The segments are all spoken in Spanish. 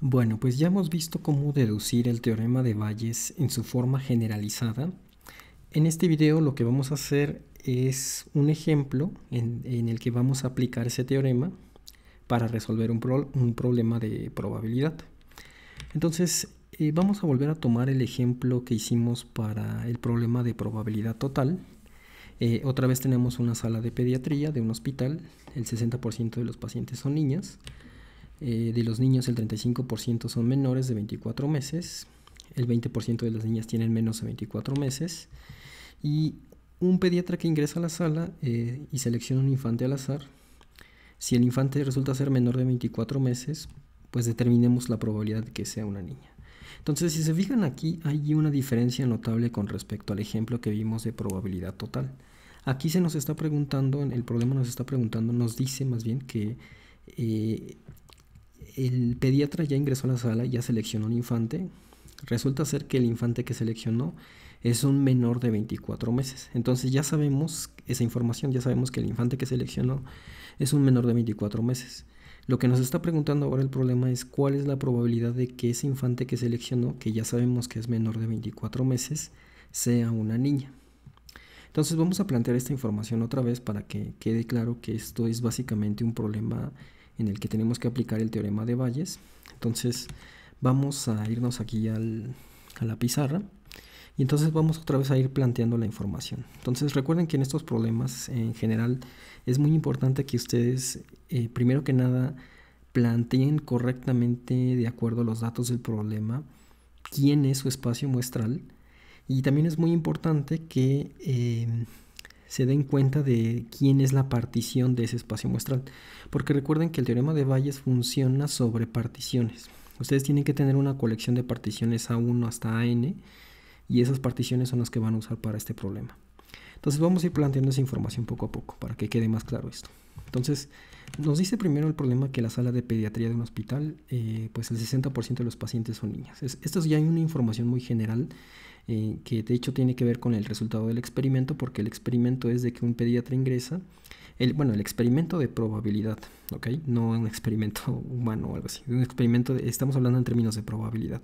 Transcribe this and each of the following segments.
Bueno, pues ya hemos visto cómo deducir el teorema de Bayes en su forma generalizada. En este video lo que vamos a hacer es un ejemplo en el que vamos a aplicar ese teorema para resolver un problema de probabilidad. Entonces, vamos a volver a tomar el ejemplo que hicimos para el problema de probabilidad total. Otra vez tenemos una sala de pediatría de un hospital, el 60% de los pacientes son niñas. De los niños el 35% son menores de 24 meses, el 20% de las niñas tienen menos de 24 meses y un pediatra que ingresa a la sala y selecciona un infante al azar. Si el infante resulta ser menor de 24 meses, pues determinemos la probabilidad de que sea una niña. Entonces, si se fijan aquí, hay una diferencia notable con respecto al ejemplo que vimos de probabilidad total. Aquí se nos está preguntando, el problema nos dice más bien que el pediatra ya ingresó a la sala, ya seleccionó un infante. Resulta ser que el infante que seleccionó es un menor de 24 meses. Entonces ya sabemos esa información, ya sabemos que el infante que seleccionó es un menor de 24 meses. Lo que nos está preguntando ahora el problema es cuál es la probabilidad de que ese infante que seleccionó, que ya sabemos que es menor de 24 meses, sea una niña. Entonces vamos a plantear esta información otra vez para que quede claro que esto es básicamente un problema en el que tenemos que aplicar el teorema de Bayes. Entonces vamos a irnos aquí a la pizarra y entonces vamos otra vez a ir planteando la información. Entonces recuerden que en estos problemas en general es muy importante que ustedes primero que nada planteen correctamente de acuerdo a los datos del problema quién es su espacio muestral. Y también es muy importante que se den cuenta de quién es la partición de ese espacio muestral. Porque recuerden que el teorema de Bayes funciona sobre particiones. Ustedes tienen que tener una colección de particiones A1 hasta AN y esas particiones son las que van a usar para este problema. Entonces vamos a ir planteando esa información poco a poco para que quede más claro esto. Entonces nos dice primero el problema que la sala de pediatría de un hospital, pues el 60% de los pacientes son niñas. Esto ya hay una información muy general que de hecho tiene que ver con el resultado del experimento, porque el experimento es de que un pediatra ingresa, el experimento de probabilidad, ¿ok? No un experimento humano o algo así, un experimento estamos hablando en términos de probabilidad.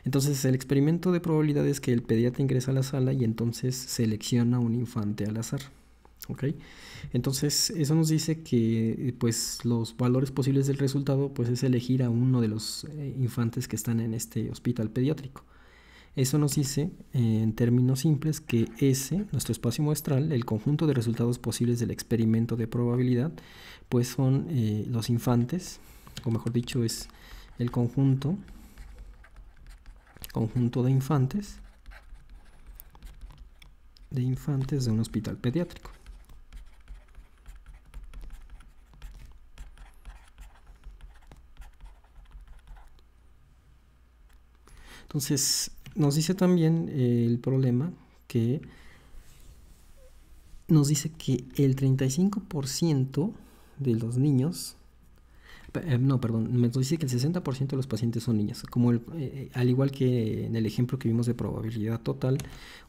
Entonces el experimento de probabilidad es que el pediatra ingresa a la sala y entonces selecciona un infante al azar, ¿ok? Entonces eso nos dice que pues los valores posibles del resultado pues es elegir a uno de los infantes que están en este hospital pediátrico. Eso nos dice, en términos simples, que S, nuestro espacio muestral, el conjunto de resultados posibles del experimento de probabilidad, pues son los infantes, o mejor dicho, es el conjunto de infantes de un hospital pediátrico. Entonces, nos dice también el problema que nos dice que el 35% de los niños, nos dice que el 60% de los pacientes son niñas. Como al igual que en el ejemplo que vimos de probabilidad total,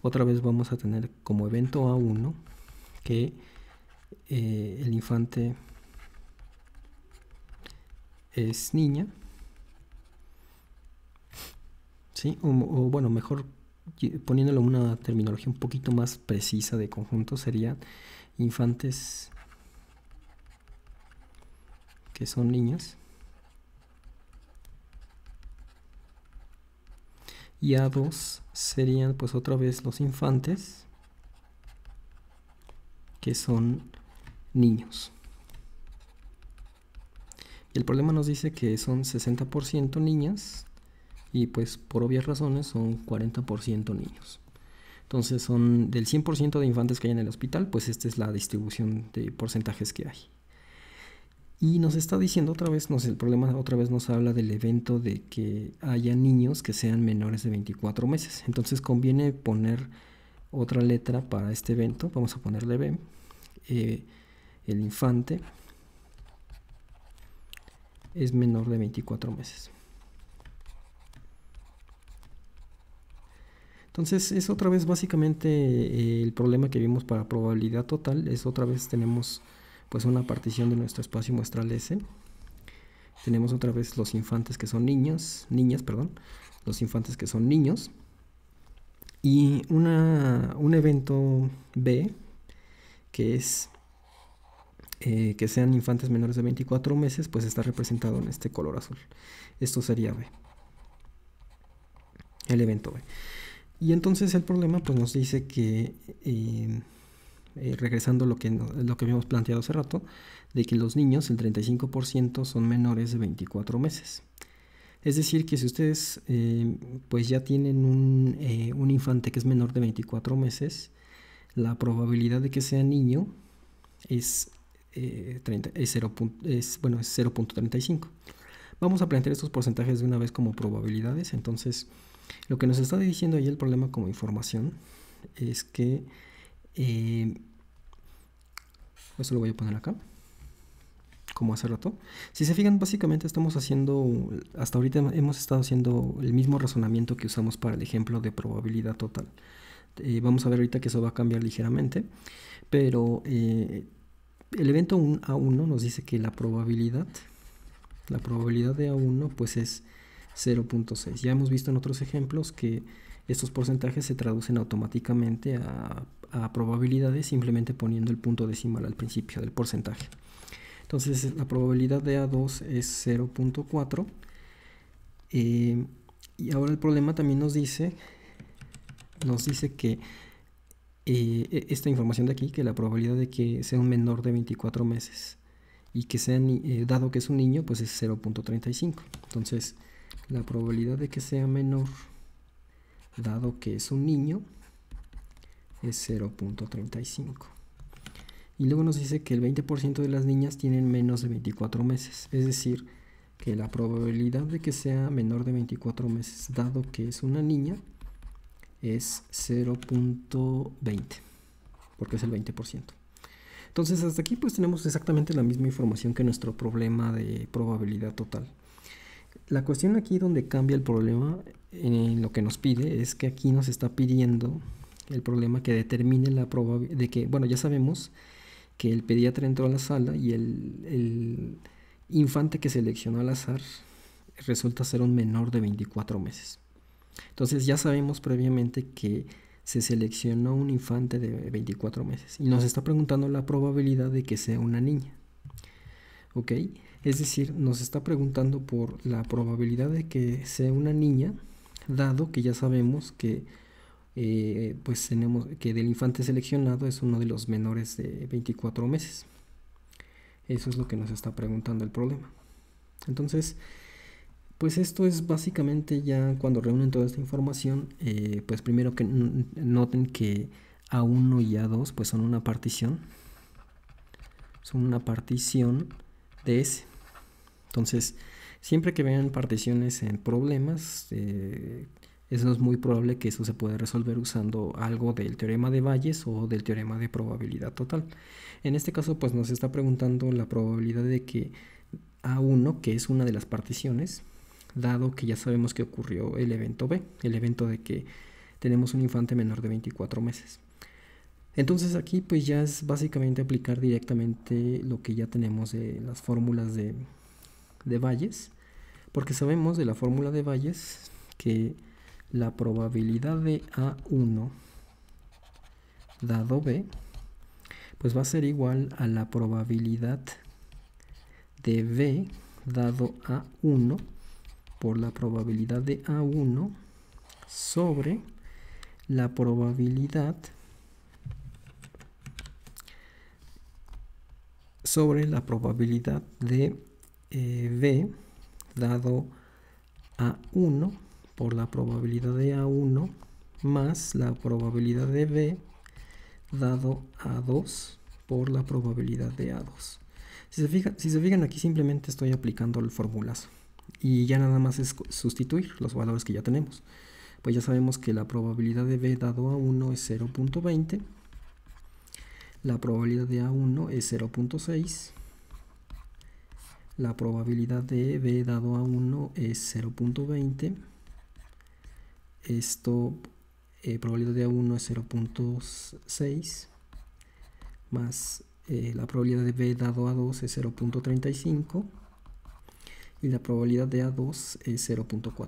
otra vez vamos a tener como evento A1 que el infante es niña. ¿Sí? O bueno, mejor poniéndolo en una terminología un poquito más precisa de conjunto, sería infantes que son niñas y A2 serían pues otra vez los infantes que son niños. Y el problema nos dice que son 60% niñas y pues por obvias razones son 40% niños. Entonces son del 100% de infantes que hay en el hospital, pues esta es la distribución de porcentajes que hay. Y nos está diciendo otra vez, el problema otra vez nos habla del evento de que haya niños que sean menores de 24 meses. Entonces conviene poner otra letra para este evento, vamos a ponerle B. El infante es menor de 24 meses. Entonces es otra vez básicamente el problema que vimos para probabilidad total, es otra vez tenemos pues una partición de nuestro espacio muestral S. Tenemos otra vez los infantes que son niñas, perdón, los infantes que son niños. Y un evento B, que es que sean infantes menores de 24 meses, pues está representado en este color azul. Esto sería B, el evento B. Y entonces el problema pues nos dice que, regresando a lo que habíamos planteado hace rato, de que los niños, el 35% son menores de 24 meses. Es decir, que si ustedes pues ya tienen un infante que es menor de 24 meses, la probabilidad de que sea niño es 0.35. Vamos a plantear estos porcentajes de una vez como probabilidades. Entonces, lo que nos está diciendo ahí el problema como información es que, eso lo voy a poner acá, como hace rato. Si se fijan, básicamente estamos haciendo, hasta ahorita hemos estado haciendo el mismo razonamiento que usamos para el ejemplo de probabilidad total. Vamos a ver ahorita que eso va a cambiar ligeramente, pero el evento A1 nos dice que la probabilidad de A1 pues es 0.6. Ya hemos visto en otros ejemplos que estos porcentajes se traducen automáticamente a probabilidades simplemente poniendo el punto decimal al principio del porcentaje. Entonces la probabilidad de A2 es 0.4. Y ahora el problema también nos dice que esta información de aquí, que la probabilidad de que sea un menor de 24 meses y que sea, dado que es un niño, pues es 0.35. Entonces la probabilidad de que sea menor dado que es un niño es 0.35. Y luego nos dice que el 20% de las niñas tienen menos de 24 meses. Es decir, que la probabilidad de que sea menor de 24 meses, dado que es una niña, es 0.20, porque es el 20%. Entonces, hasta aquí pues tenemos exactamente la misma información que nuestro problema de probabilidad total. La cuestión aquí donde cambia el problema en lo que nos pide es que aquí nos está pidiendo el problema que determine la probabilidad de que, bueno, ya sabemos que el pediatra entró a la sala y el infante que seleccionó al azar resulta ser un menor de 24 meses. Entonces ya sabemos previamente que se seleccionó un infante de 24 meses y nos está preguntando la probabilidad de que sea una niña. ¿Ok? Es decir, nos está preguntando por la probabilidad de que sea una niña, dado que ya sabemos que pues tenemos que del infante seleccionado es uno de los menores de 24 meses. Eso es lo que nos está preguntando el problema. Entonces, pues esto es básicamente ya cuando reúnen toda esta información, pues primero que noten que A1 y A2 pues son una partición de S. Entonces, siempre que vean particiones en problemas, eso es muy probable que eso se pueda resolver usando algo del teorema de Bayes o del teorema de probabilidad total. En este caso, pues nos está preguntando la probabilidad de que A1, que es una de las particiones, dado que ya sabemos que ocurrió el evento B, el evento de que tenemos un infante menor de 24 meses. Entonces aquí pues ya es básicamente aplicar directamente lo que ya tenemos de las fórmulas de Bayes, porque sabemos de la fórmula de Bayes que la probabilidad de A1 dado B pues va a ser igual a la probabilidad de B dado A1 por la probabilidad de A1 sobre la probabilidad de B dado A1 por la probabilidad de A1 más la probabilidad de B dado A2 por la probabilidad de A2. Si se fijan aquí simplemente estoy aplicando el formulazo y ya nada más es sustituir los valores que ya tenemos. Pues ya sabemos que la probabilidad de B dado A1 es 0.20, la probabilidad de A1 es 0.6, la probabilidad de B dado A1 es 0.20, probabilidad de A1 es 0.6 más la probabilidad de B dado A2 es 0.35 y la probabilidad de A2 es 0.4.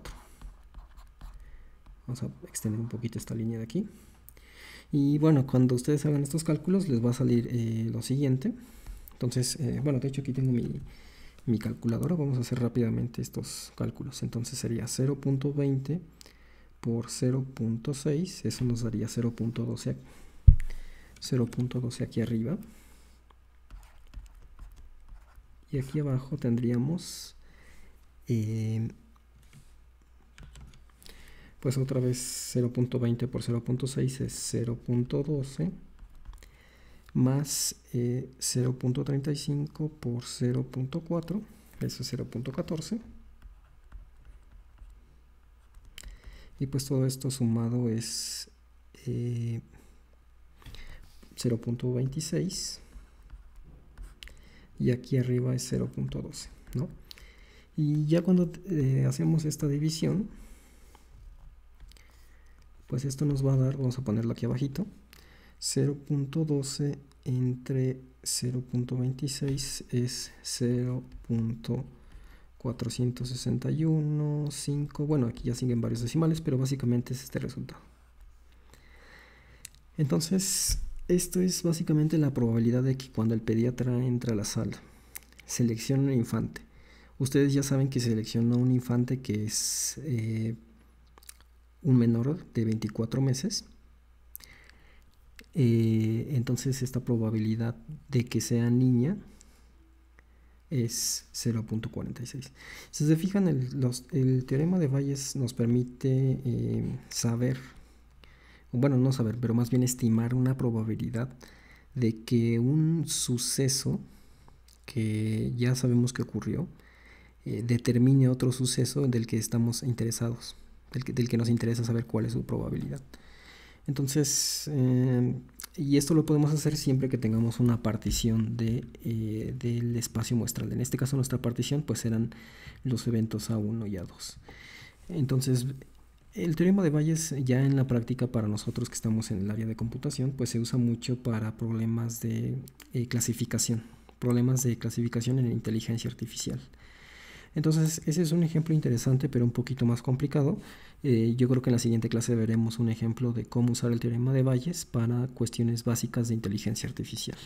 Vamos a extender un poquito esta línea de aquí. Y bueno, cuando ustedes hagan estos cálculos les va a salir lo siguiente. Entonces, bueno, de hecho aquí tengo mi calculadora. Vamos a hacer rápidamente estos cálculos. Entonces sería 0.20 por 0.6. Eso nos daría 0.12 aquí arriba. Y aquí abajo tendríamos pues otra vez 0.20 por 0.6 es 0.12 más 0.35 por 0.4, eso es 0.14. Y pues todo esto sumado es 0.26 y aquí arriba es 0.12, ¿no? Y ya cuando hacemos esta división, pues esto nos va a dar, vamos a ponerlo aquí abajito, 0.12 entre 0.26 es 0.461,5. Bueno, aquí ya siguen varios decimales, pero básicamente es este resultado. Entonces, esto es básicamente la probabilidad de que cuando el pediatra entra a la sala, selecciona un infante. Ustedes ya saben que selecciona un infante que es un menor de 24 meses. Entonces esta probabilidad de que sea niña es 0.46. Si se fijan, el teorema de Bayes nos permite saber, bueno, no saber, pero más bien estimar una probabilidad de que un suceso que ya sabemos que ocurrió determine otro suceso del que estamos interesados, del que nos interesa saber cuál es su probabilidad. Entonces, y esto lo podemos hacer siempre que tengamos una partición del espacio muestral. En este caso nuestra partición pues serán los eventos A1 y A2. Entonces, el teorema de Bayes ya en la práctica para nosotros que estamos en el área de computación pues se usa mucho para problemas de clasificación en inteligencia artificial. Entonces ese es un ejemplo interesante pero un poquito más complicado. Yo creo que en la siguiente clase veremos un ejemplo de cómo usar el teorema de Bayes para cuestiones básicas de inteligencia artificial.